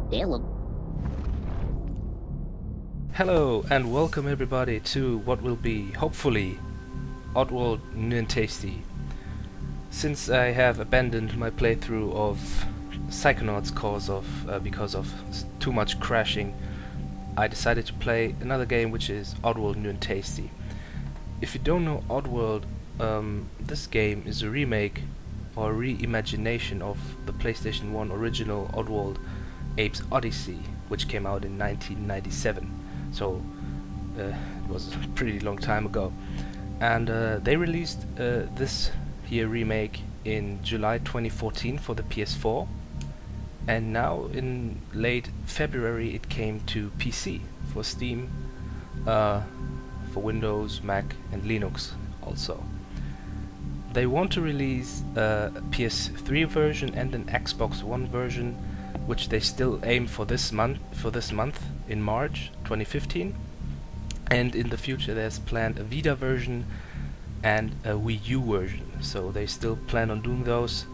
Hello. Hello and welcome everybody to what will be, hopefully, Oddworld New and Tasty. Since I have abandoned my playthrough of Psychonauts because of too much crashing, I decided to play another game which is Oddworld New and Tasty. If you don't know Oddworld, this game is a remake or reimagination of the PlayStation 1 original Oddworld Abe's Oddysee, which came out in 1997. So it was a pretty long time ago, and they released this here remake in July 2014 for the PS4, and now in late February it came to PC for Steam, for Windows, Mac and Linux also. They want to release a PS3 version and an Xbox One version, which they still aim for this month in March 2015, and in the future there's planned a Vita version and a Wii U version, so they still plan on doing those,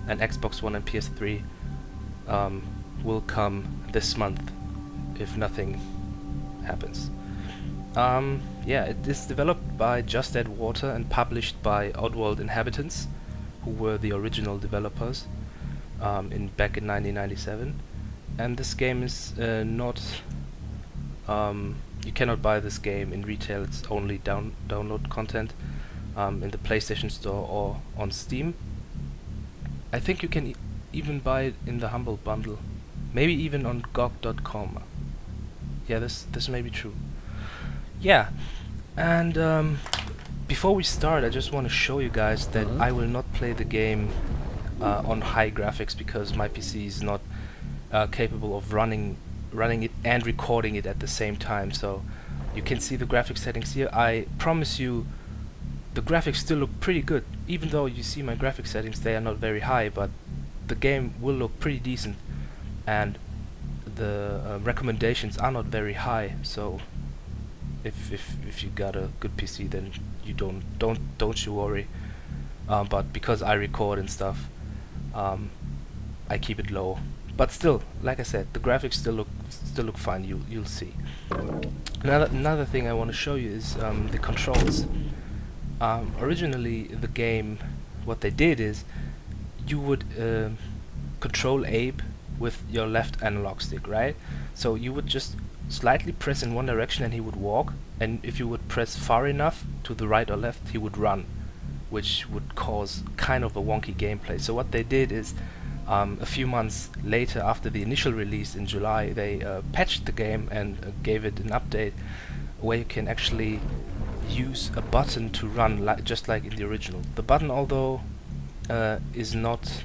and Xbox One and PS3 will come this month if nothing happens. Yeah, it is developed by Just Add Water and published by Oddworld Inhabitants, who were the original developers back in 1997, and this game is not you cannot buy this game in retail. It's only download content in the PlayStation Store or on Steam. I think you can even buy it in the Humble Bundle, maybe even on GOG.com. Yeah, this may be true. Yeah, and before we start, I just want to show you guys that I will not play the game on high graphics because my PC is not capable of running it and recording it at the same time. So you can see the graphics settings here. I promise you the graphics still look pretty good, even though you see my graphics settings, they are not very high, but the game will look pretty decent, and the recommendations are not very high. So if you got a good PC, then you don't you worry. But because I record and stuff, I keep it low. But still, like I said, the graphics still look fine. You'll see. Another thing I want to show you is the controls. Originally, the game, what they did is you would control Abe with your left analog stick, right? So you would just slightly press in one direction and he would walk, and if you would press far enough to the right or left, he would run, which would cause kind of a wonky gameplay. So what they did is, a few months later, after the initial release in July, they patched the game and gave it an update where you can actually use a button to run, just like in the original. The button, although is not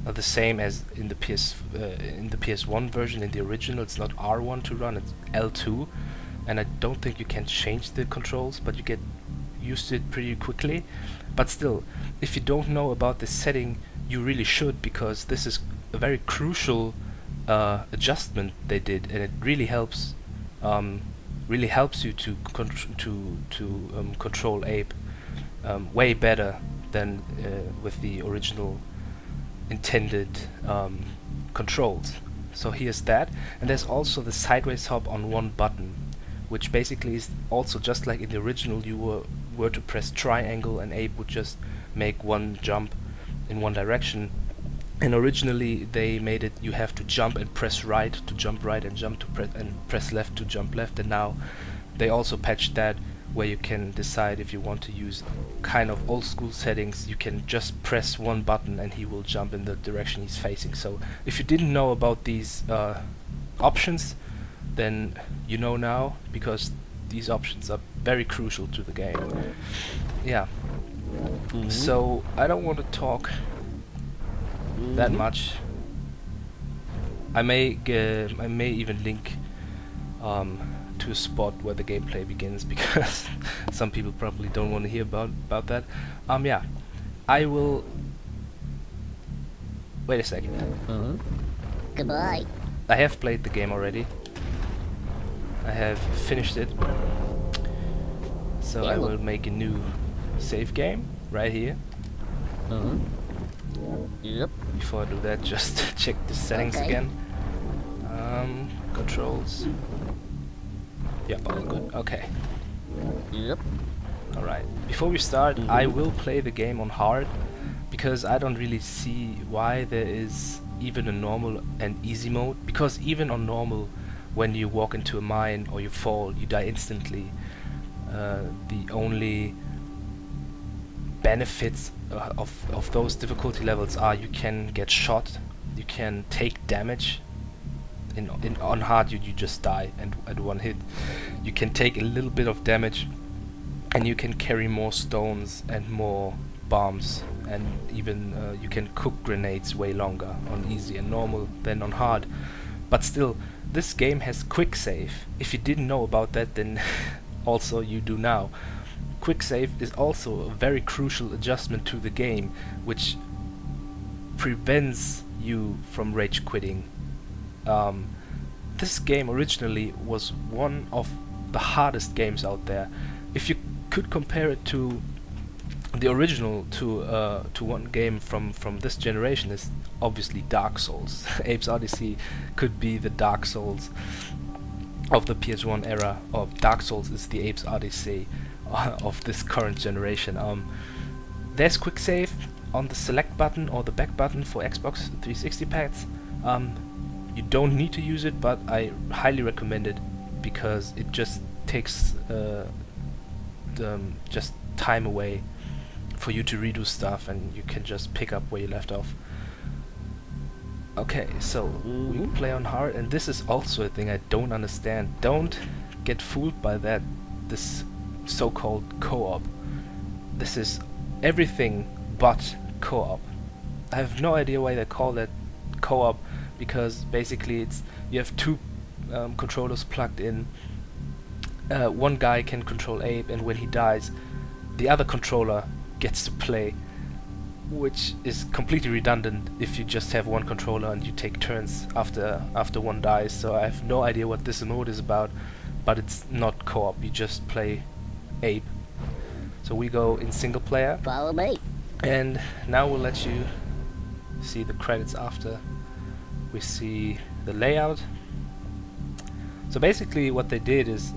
the same as in the PS1 version. In the original, it's not R1 to run, it's L2, and I don't think you can change the controls, but you get used to it pretty quickly. But still, if you don't know about this setting, you really should, because this is a very crucial adjustment they did, and it really helps you to control Abe way better than with the original intended controls. So here's that, and there's also the sideways hop on one button, which basically is also just like in the original. You were to press triangle and Abe would just make one jump in one direction, and originally they made it you have to jump and press right to jump right and jump to press left to jump left, and now they also patched that where you can decide if you want to use kind of old school settings. You can just press one button and he will jump in the direction he's facing. So if you didn't know about these options, then you know now, because these options are very crucial to the game. Yeah. So I don't want to talk that much. I may even link to a spot where the gameplay begins, because some people probably don't want to hear about that. Yeah, I will. Wait a second. Goodbye. I have played the game already. I have finished it. So I will make a new save game right here. Yep. Before I do that, just check the settings again. Controls. Yeah, all good. Okay. Yep. Alright. Before we start, I will play the game on hard, because I don't really see why there is even a normal and easy mode, because even on normal, when you walk into a mine or you fall, you die instantly. The only benefits of those difficulty levels are you can get shot, you can take damage. On hard you just die and at one hit. You can take a little bit of damage, and you can carry more stones and more bombs, and even you can cook grenades way longer on easy and normal than on hard. But still, this game has quick save. If you didn't know about that, then also you do now. Quick save is also a very crucial adjustment to the game, which prevents you from rage quitting. This game originally was one of the hardest games out there. If you could compare it to the original, to one game from this generation, is obviously Dark Souls. Abe's Oddysee could be the Dark Souls of the PS1 era, or Dark Souls is the Abe's Oddysee of this current generation. There's quick save on the select button or the back button for Xbox 360 pads. You don't need to use it, but I highly recommend it, because it just takes just time away for you to redo stuff, and you can just pick up where you left off. Okay, so we play on hard, and this is also a thing I don't understand. Don't get fooled by that, this so-called co-op. This is everything but co-op. I have no idea why they call that co-op, because basically it's you have two controllers plugged in. One guy can control Abe, and when he dies, the other controller gets to play, which is completely redundant if you just have one controller and you take turns after one dies. So I have no idea what this mode is about, but it's not co-op. You just play Abe. So we go in single player. Follow me. And now we'll let you see the credits after we see the layout. So basically what they did is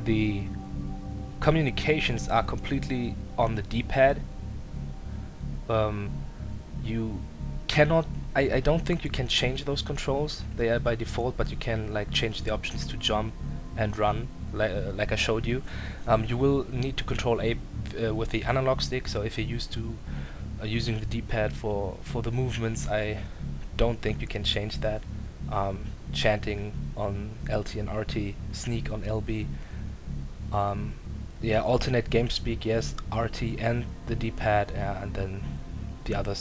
the communications are completely on the D-pad. You cannot, I don't think you can change those controls. They are by default, but you can like change the options to jump and run, like I showed you. You will need to control Abe with the analog stick, so if you're used to using the D-pad for the movements, I don't think you can change that. Chanting on LT and RT, sneak on LB. Yeah, alternate game speak, yes, RT and the D-pad, and then the other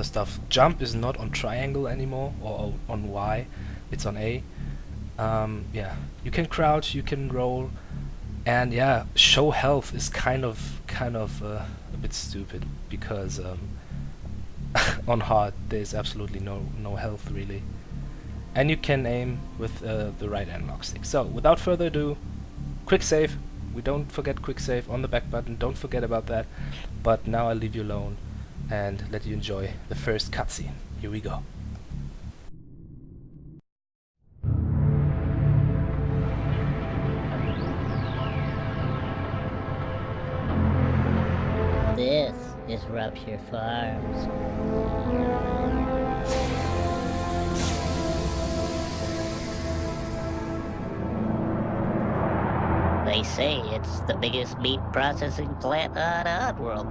stuff. Jump is not on triangle anymore, or on Y, it's on A. Yeah, you can crouch, you can roll, and yeah, show health is kind of a bit stupid, because on hard there's absolutely no health really, and you can aim with the right analog stick. So without further ado, quick save. We don't forget quick save on the back button, don't forget about that. But now I'll leave you alone and let you enjoy the first cutscene. Here we go. This is Rupture Farms. They say it's the biggest meat processing plant on Oddworld.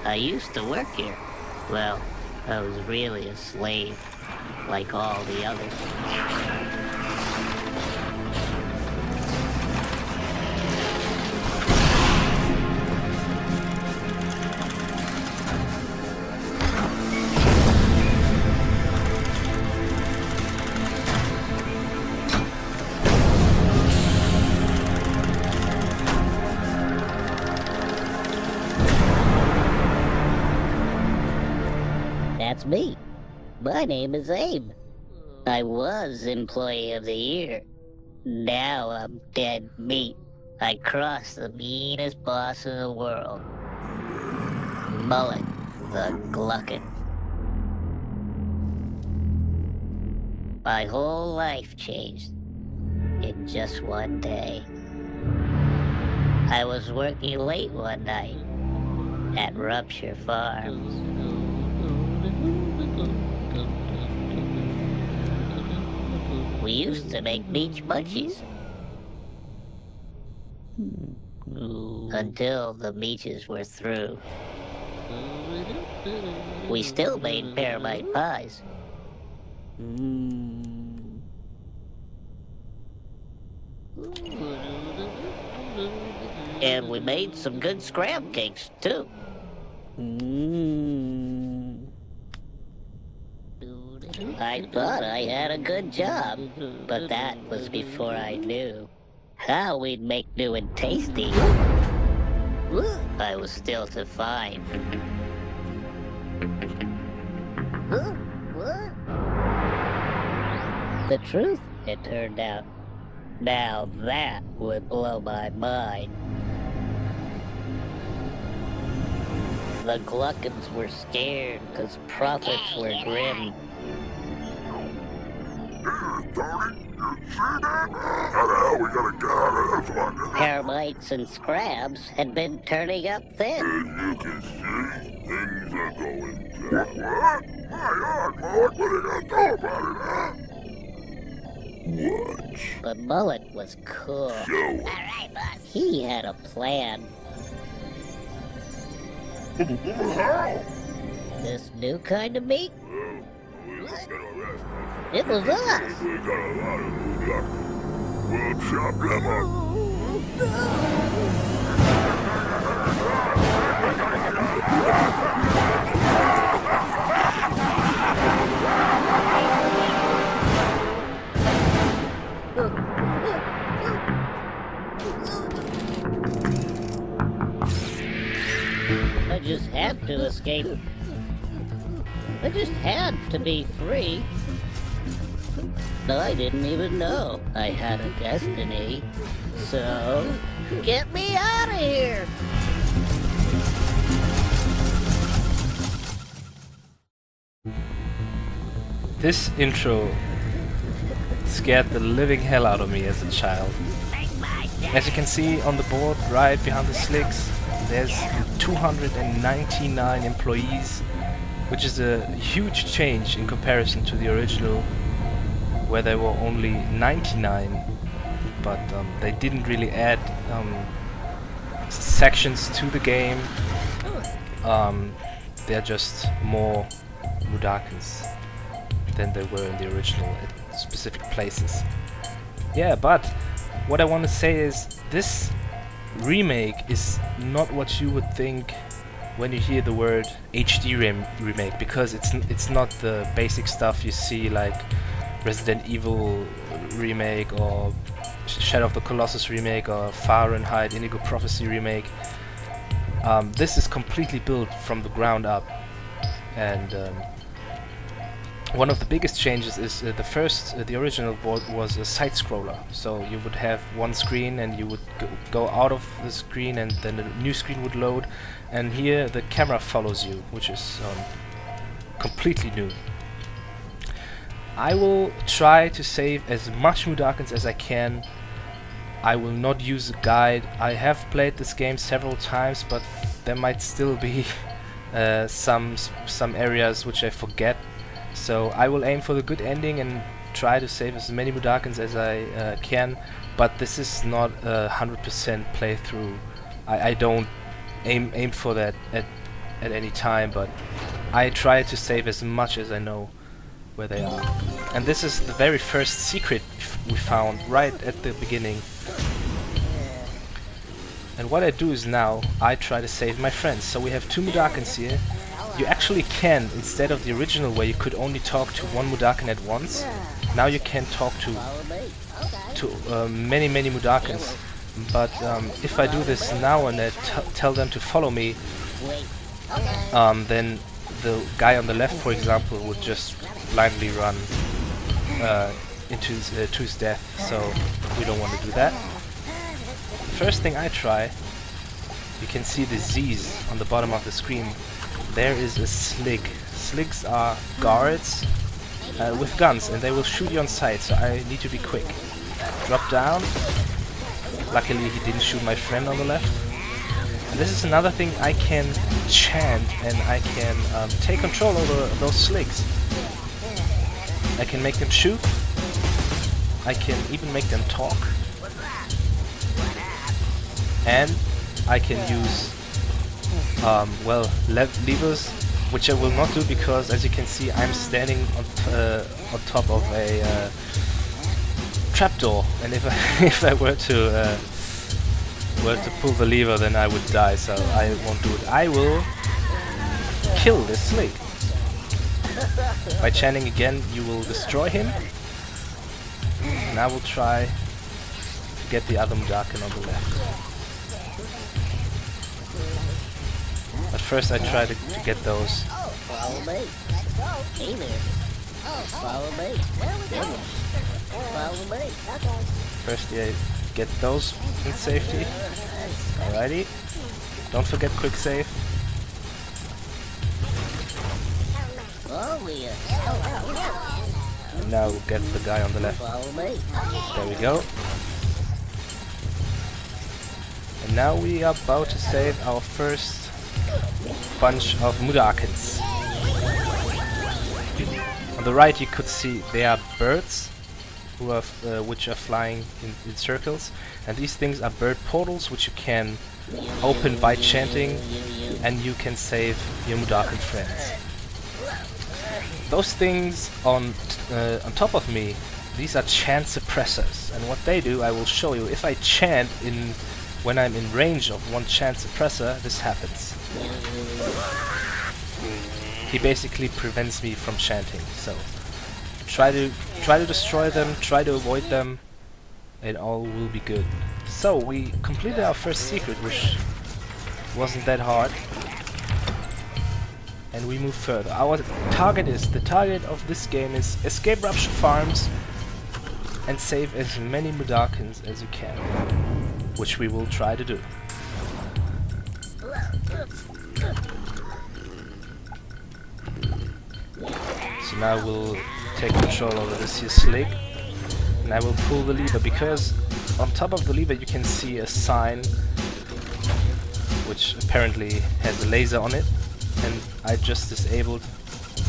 I used to work here. Well, I was really a slave, like all the others. That's me. My name is Abe. I was Employee of the Year. Now I'm dead meat. I crossed the meanest boss in the world. Mullet, the Gluckin. My whole life changed in just one day. I was working late one night at Rupture Farms. We used to make beach munchies. Until the beaches were through. We still made pearmite pies. And we made some good scram cakes, too. I thought I had a good job, but that was before I knew how we'd make new and tasty. I was still to find. The truth, it turned out. Now that would blow my mind. The Gluckins were scared because profits were grim. Termites and scrabs had been turning up thin. You can see things are going down. What? My God, Mullet, what are you gonna do about it, huh? What? But Mullet was cool. Show Alright, boss. He had a plan. How? This new kind of meat? Well, we were gonna arrest us. It was us. We got a lot of new doctors. We'll chop them up. I just had to escape. I just had to be free. I didn't even know I had a destiny. So, get me out of here! This intro scared the living hell out of me as a child. As you can see on the board right behind the slicks, there's 299 employees, which is a huge change in comparison to the original, where there were only 99, but they didn't really add sections to the game. They're just more Mudokons than they were in the original at specific places. Yeah, but what I want to say is this remake is not what you would think when you hear the word HD remake, because it's not the basic stuff you see like Resident Evil remake or Shadow of the Colossus remake or Fahrenheit Indigo Prophecy remake. This is completely built from the ground up, and one of the biggest changes is the original board was a side scroller, so you would have one screen and you would go out of the screen and then a new screen would load, and here the camera follows you, which is completely new. I will try to save as much Mudokons as I can. I will not use a guide. I have played this game several times, but there might still be some areas which I forget. So I will aim for the good ending and try to save as many Mudokons as I can, but this is not a 100% playthrough. I don't aim for that at any time, but I try to save as much as I know where they are. And this is the very first secret we found right at the beginning. And what I do is now I try to save my friends. So we have two Mudokons here. You actually can, instead of the original where you could only talk to one Mudokon at once, now you can talk to many Mudokons. But if I do this now and I tell them to follow me, then the guy on the left, for example, would just blindly run to his death, so we don't want to do that. The first thing I try, you can see the Z's on the bottom of the screen. there is a slig. Sligs are guards with guns, and they will shoot you on sight, so I need to be quick. Drop down. Luckily he didn't shoot my friend on the left. And this is another thing, I can chant and I can take control over those sligs. I can make them shoot. I can even make them talk. And I can use levers, which I will not do because, as you can see, I'm standing on top of a trapdoor, and if I were to pull the lever, then I would die. So I won't do it. I will kill this slig. By chanting again, you will destroy him, and I will try to get the other Mudakin on the left. But first I try to get those. Follow me. Let's go. Hey there. Follow me. Follow me. Okay. First I get those in safety. Alrighty. Don't forget quick save. And now we'll get the guy on the left. Follow me. There we go. And now we are about to save our first bunch of Mudakins. On the right you could see they are birds who are which are flying in circles, and these things are bird portals which you can open by chanting, and you can save your Mudakin friends. Those things on top of me, these are chant suppressors, and what they do I will show you. If I chant when I'm in range of one chant suppressor, this happens. He basically prevents me from chanting, so try to destroy them, try to avoid them, and all will be good. So we completed our first secret, which wasn't that hard, and we move further. The target of this game is escape Rupture Farms and save as many Mudakins as you can, which we will try to do. So now we'll take control over this here slig, and I will pull the lever, because on top of the lever you can see a sign which apparently has a laser on it, and I just disabled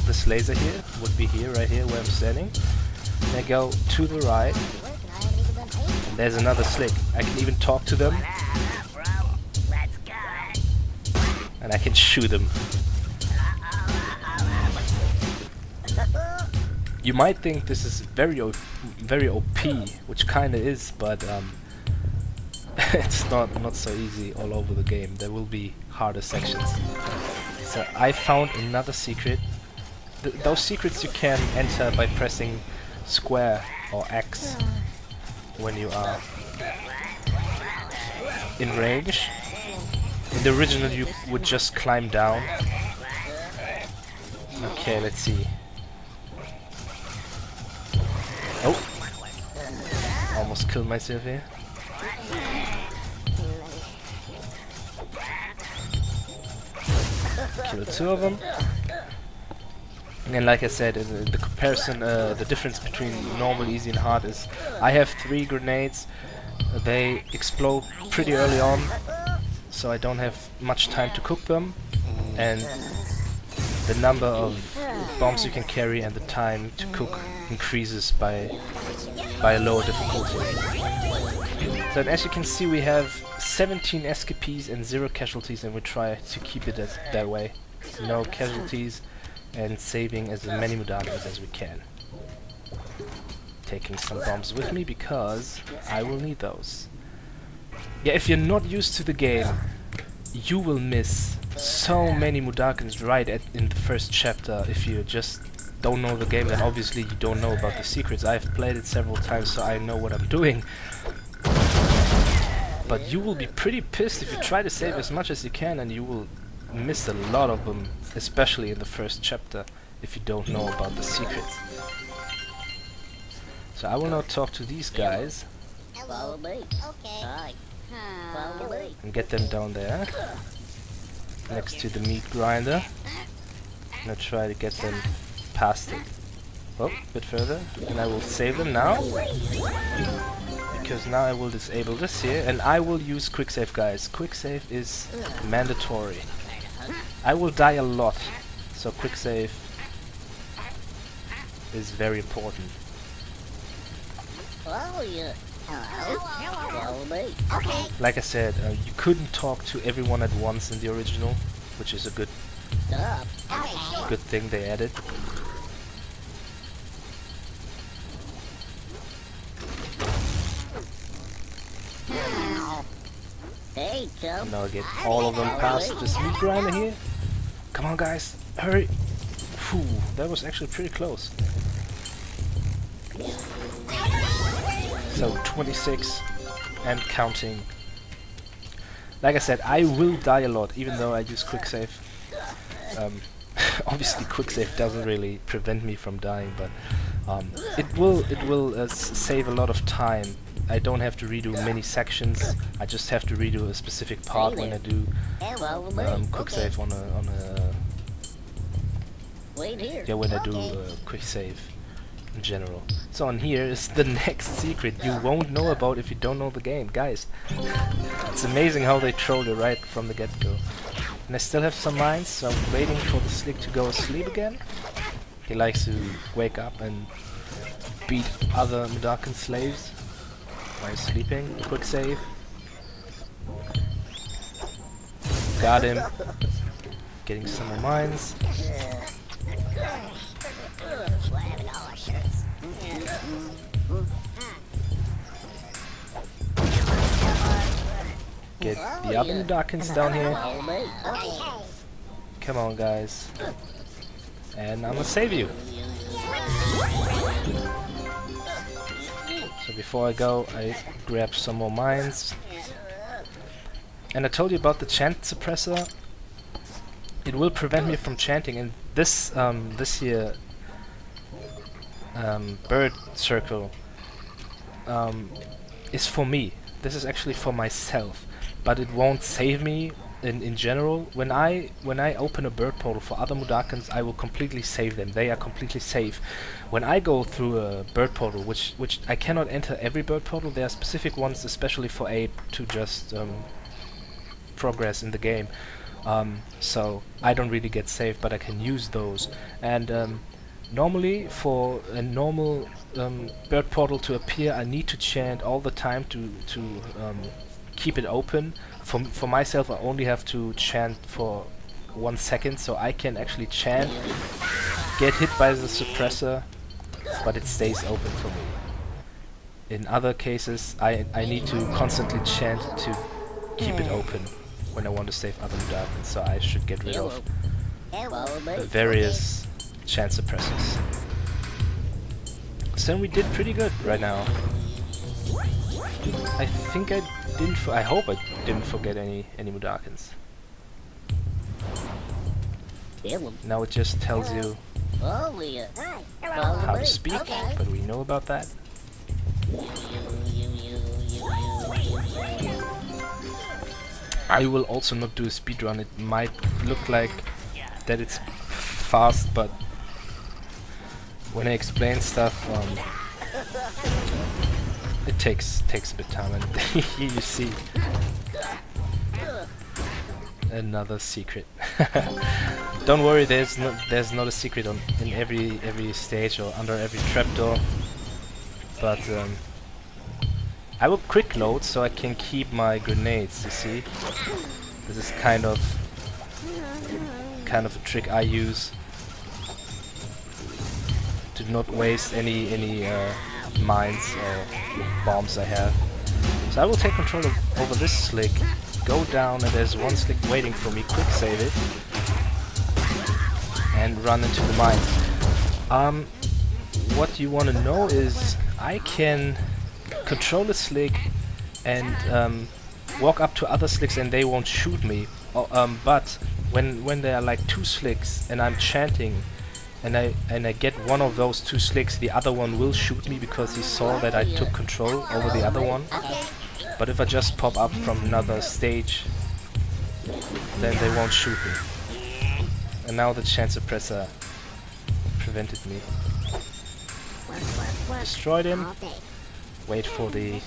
this laser here. Would be here, right here where I'm standing. And I go to the right, and there's another slig. I can even talk to them, and I can shoot them. You might think this is very OP, which kinda is, but it's not so easy all over the game. There will be harder sections. So I found another secret. Those secrets you can enter by pressing square or X when you are in range. In the original you would just climb down. Okay, let's see. Oh! Almost killed myself here. Kill two of them. And like I said, in the comparison, the difference between normal, easy and hard is I have 3 grenades. They explode pretty early on, so I don't have much time to cook them, and the number of bombs you can carry and the time to cook increases by a lower difficulty. So as you can see, we have 17 escapees and 0 casualties, and we try to keep it that way. No casualties and saving as many Mudakins as we can. Taking some bombs with me because I will need those. Yeah, if you're not used to the game, you will miss so many Mudakins right in the first chapter. If you just don't know the game, then obviously you don't know about the secrets. I've played it several times, so I know what I'm doing. But you will be pretty pissed if you try to save as much as you can, and you will miss a lot of them, especially in the first chapter, if you don't know about the secrets. So I will now talk to these guys. Follow me. Okay. Hi. Follow me. And get them down there. next to the meat grinder. I'm gonna try to get them past it. Oh, a bit further, and I will save them now. Because now I will disable this here, and I will use quick save, guys. Quick save is mandatory. I will die a lot, so quick save is very important. Oh, yeah. Hello, mate. Okay. Like I said, you couldn't talk to everyone at once in the original, which is a good thing they added. Hey, Joe. Now I get all of them past this meat grinder here. Come on, guys, hurry! Phew, that was actually pretty close. So 26 and counting. Like I said, I will die a lot, even though I use quick save. Obviously, quick save doesn't really prevent me from dying, but it will save a lot of time. I don't have to redo many sections. I just have to redo a specific part when I do quick save on a yeah, when I do quick save in general. So on here is the next secret you won't know about if you don't know the game, guys. It's amazing how they troll you right from the get-go. And I still have some mines, so I'm waiting for the slick to go asleep again. He likes to wake up and beat other Mudakan slaves while sleeping. Quick save. Got him. Getting some more mines. Get the other Mudakans down here. Come on, guys. And I'm gonna save you. So before I go, I grab some more mines. And I told you about the chant suppressor. It will prevent me from chanting, and this this here bird circle is for me. This is actually for myself, but it won't save me in general. When I open a bird portal for other Mudakans, I will completely save them. They are completely safe. When I go through a bird portal, which I cannot enter every bird portal, there are specific ones especially for aid to just progress in the game. So I don't really get saved, but I can use those. And normally for a normal bird portal to appear, I need to chant all the time to keep it open. For myself, I only have to chant for 1 second, so I can actually chant, get hit by the suppressor, but it stays open for me. In other cases, I need to constantly chant to keep it open when I want to save other Mudakans, so I should get rid of various chant suppressors. So we did pretty good right now. I think I didn't. I hope I didn't forget any Mudakans. Now it just tells you how to speak, but we know about that. I will also not do a speedrun. It might look like that it's fast, but when I explain stuff, it takes a bit of time. And here you see another secret. Don't worry, there's not a secret in every stage or under every trapdoor, but I will quick load so I can keep my grenades. You see, this is kind of a trick I use to not waste any mines or bombs I have. So I will take control over this slick, go down, and there's one slick waiting for me. Quick save it and run into the mine. What you want to know is I can control the slick and walk up to other slicks and they won't shoot me. But when there are like 2 slicks and I'm chanting and I get one of those 2 slicks, the other one will shoot me because he saw that I took control over the other one. But if I just pop up from another stage, then they won't shoot me. And now the chance suppressor prevented me. Destroyed him. Wait for the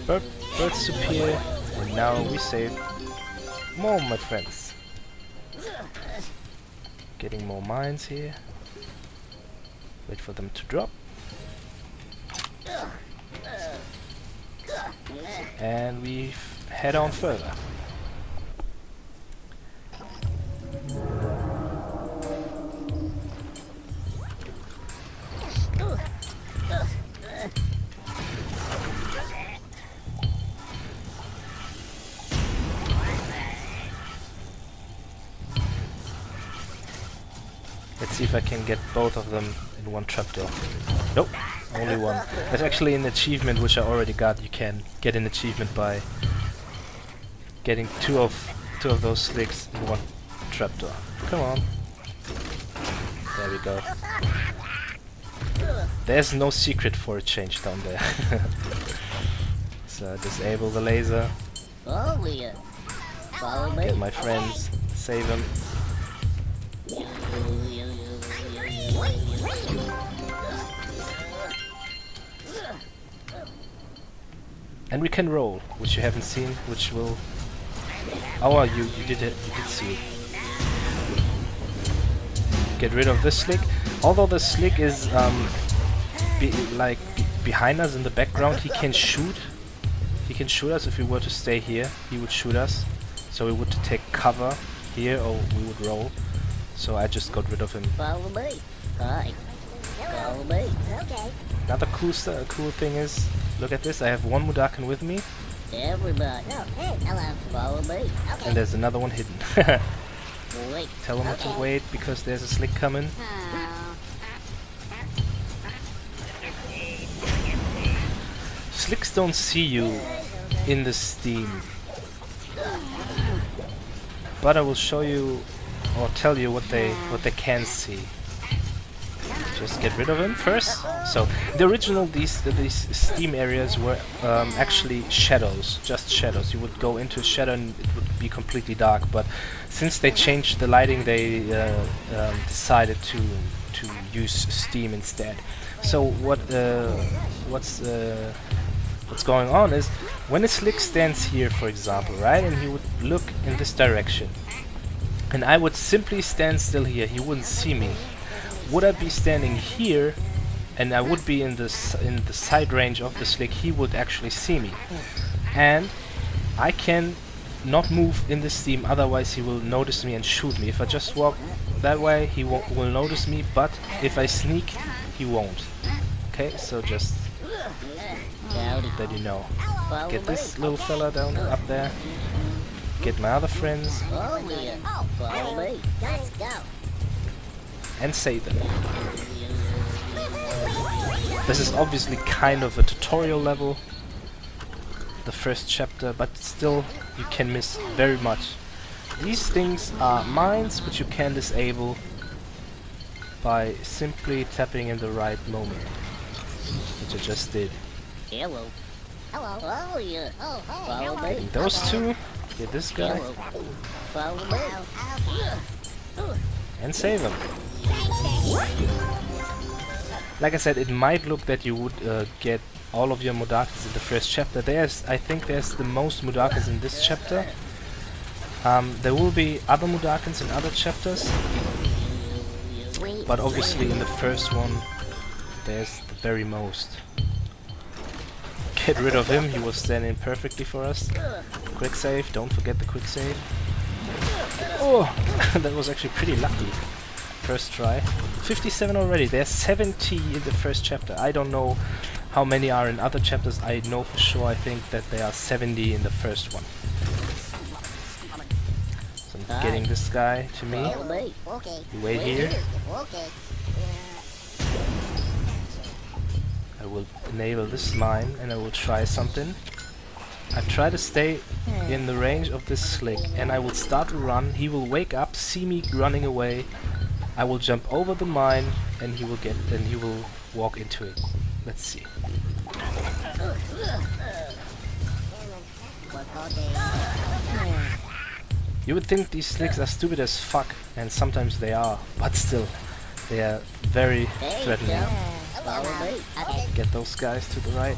birds to appear. And now we save more, my friends. Getting more mines here. Wait for them to drop. And we head on further. Let's see if I can get both of them in one trapdoor. Nope, only one. There's actually an achievement which I already got. You can get an achievement by getting two of those slicks in one trapdoor. Come on. There we go. There's no secret for a change down there. So disable the laser. Get my friends. Save them. And we can roll, which you haven't seen, which will... Oh, you did it. You did see it. Get rid of this slick. Although the slick is behind us in the background, he can shoot. He can shoot us if we were to stay here. He would shoot us. So we would take cover here, or we would roll. So I just got rid of him. Follow me. Hi. Follow me. Okay. Another cool thing is, look at this. I have one Mudakan with me. Everybody. Oh, hey. Hello. Follow me. Okay. And there's another one hidden. Wait. Tell him to wait because there's a slick coming. Slicks don't see you in the steam. But I will show you or tell you what they can see. Just get rid of him first. So the original these steam areas were actually shadows, just shadows. You would go into a shadow and it would be completely dark. But since they changed the lighting, they decided to use steam instead. So what's going on is when a slick stands here, for example, right, and he would look in this direction, and I would simply stand still here. He wouldn't see me. Would I be standing here and I would be in the side range of the slick, he would actually see me. And I can not move in the steam, otherwise he will notice me and shoot me. If I just walk that way, he will notice me, but if I sneak, he won't. Okay, so just that you know. Get this little fella down up there. Get my other friends. Follow me. Let's go. And save them. This is obviously kind of a tutorial level, the first chapter, but still you can miss very much. These things are mines which you can disable by simply tapping in the right moment, which I just did. Hello. Hello. Oh yeah. Oh, hey. Follow me. Getting those two, get this guy, Follow me. and save him. Like I said, it might look that you would get all of your Mudakans in the first chapter. I think there's the most Mudakans in this chapter. There will be other Mudakans in other chapters, but obviously in the first one there's the very most. Get rid of him, he was standing perfectly for us. Quick save, don't forget the quick save. Oh, that was actually pretty lucky. First try. 57 already. There's 70 in the first chapter. I don't know how many are in other chapters. I know for sure, I think that there are 70 in the first one. So I'm getting this guy to me. You wait here. I will enable this mine and I will try something. I try to stay in the range of this slick and I will start to run. He will wake up, see me running away. I will jump over the mine and he will walk into it. Let's see. You would think these slicks are stupid as fuck, and sometimes they are, but still, they are very threatening. Follow me. Okay. Get those guys to the right.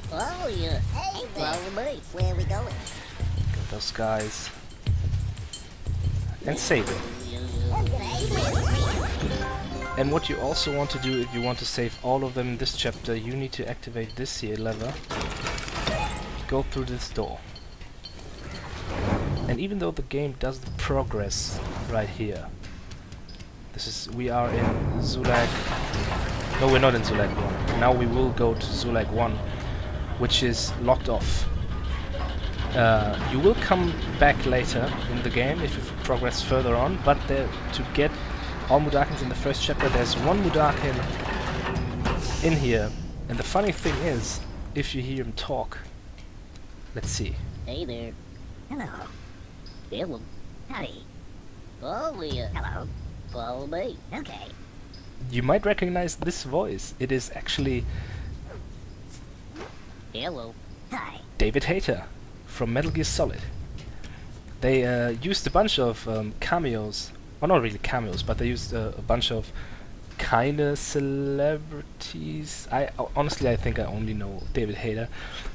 Follow you. Hey, follow me. Where are we going? Get those guys. And save it. And what you also want to do, if you want to save all of them in this chapter, you need to activate this here lever. Go through this door. And even though the game does the progress right here, we are in Zulag. No, we're not in Zulag 1. Now we will go to Zulag 1, which is locked off. You will come back later in the game if you progress further on, but to get all Mudakins in the first chapter, there's one Mudakin in here. And the funny thing is, if you hear him talk, let's see. Hey there. Hello. Hello. Howdy. Follow you. Hello. Follow me. Okay. You might recognize this voice. It is actually Hello. Hi. David Hayter from Metal Gear Solid. They used a bunch of cameos. Well, not really cameos, but they used a bunch of kinda celebrities. Honestly, I think I only know David Hayter.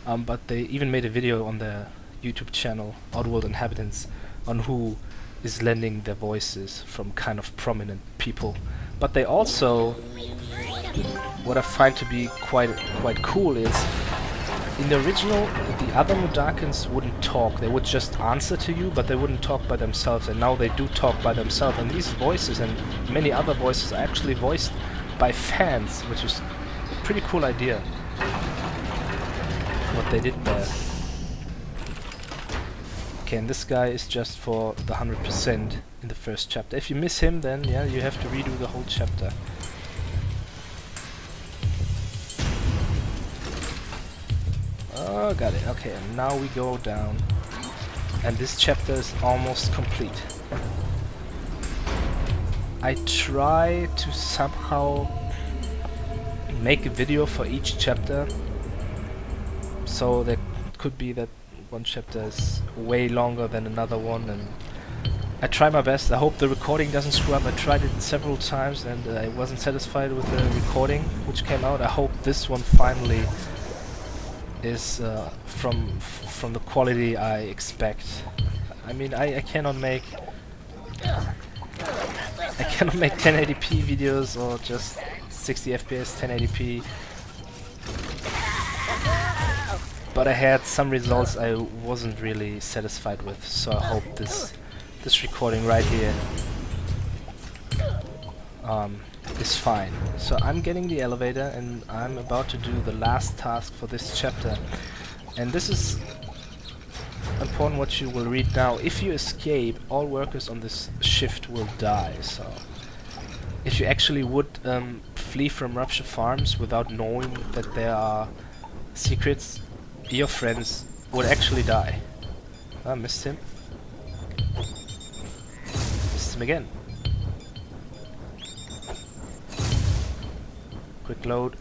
But they even made a video on their YouTube channel, Oddworld Inhabitants, on who is lending their voices from kind of prominent people. But they also, what I find to be quite cool is, in the original, the other Mudakins wouldn't talk. They would just answer to you, but they wouldn't talk by themselves. And now they do talk by themselves. And these voices and many other voices are actually voiced by fans, which is a pretty cool idea. What they did there. Okay, and this guy is just for the 100% in the first chapter. If you miss him, then yeah, you have to redo the whole chapter. Oh, got it. Okay, and now we go down. And this chapter is almost complete. I try to somehow make a video for each chapter. So there could be that one chapter is way longer than another one, and I try my best. I hope the recording doesn't screw up. I tried it several times and I wasn't satisfied with the recording which came out. I hope this one finally is from the quality I expect. I mean, I cannot make 1080p videos or just 60 FPS 1080p. But I had some results I wasn't really satisfied with, so I hope this recording right here is fine. So I'm getting the elevator and I'm about to do the last task for this chapter. And this is important what you will read now. If you escape, all workers on this shift will die. So if you actually would flee from Rupture Farms without knowing that there are secrets, your friends would actually die. I missed him. Missed him again. Quick load.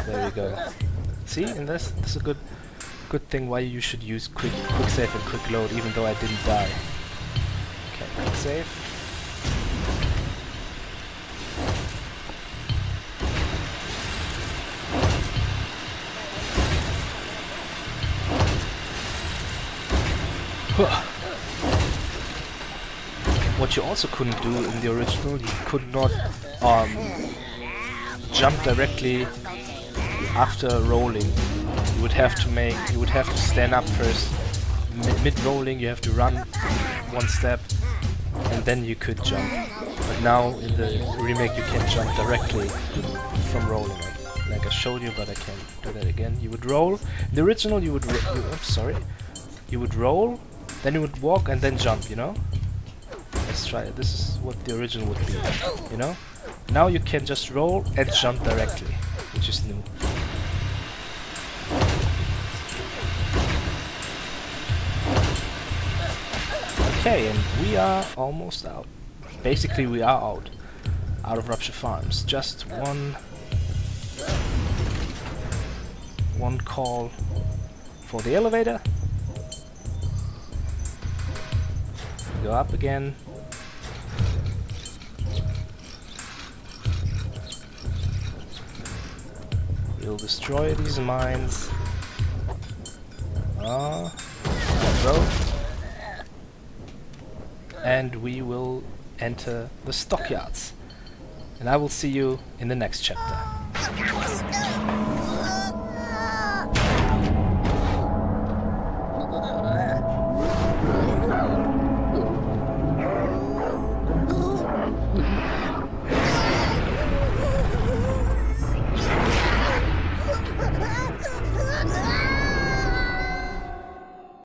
There we go. See, and this is a good thing why you should use quick save and quick load, even though I didn't die. Okay, quick save. What you also couldn't do in the original, you could not jump directly after rolling. You would have to stand up first. Mid rolling, you have to run one step, and then you could jump. But now in the remake, you can jump directly from rolling. Like I showed you, but I can't do that again. You would roll. In the original, you would you would roll, then you would walk, and then jump. You know. Let's try it. This is what the original would be, you know? Now you can just roll and jump directly, which is new. Okay, and we are almost out. Basically, we are out of Rupture Farms. Just one one call for the elevator. Go up again. We'll destroy these mines. Go. And we will enter the stockyards. And I will see you in the next chapter.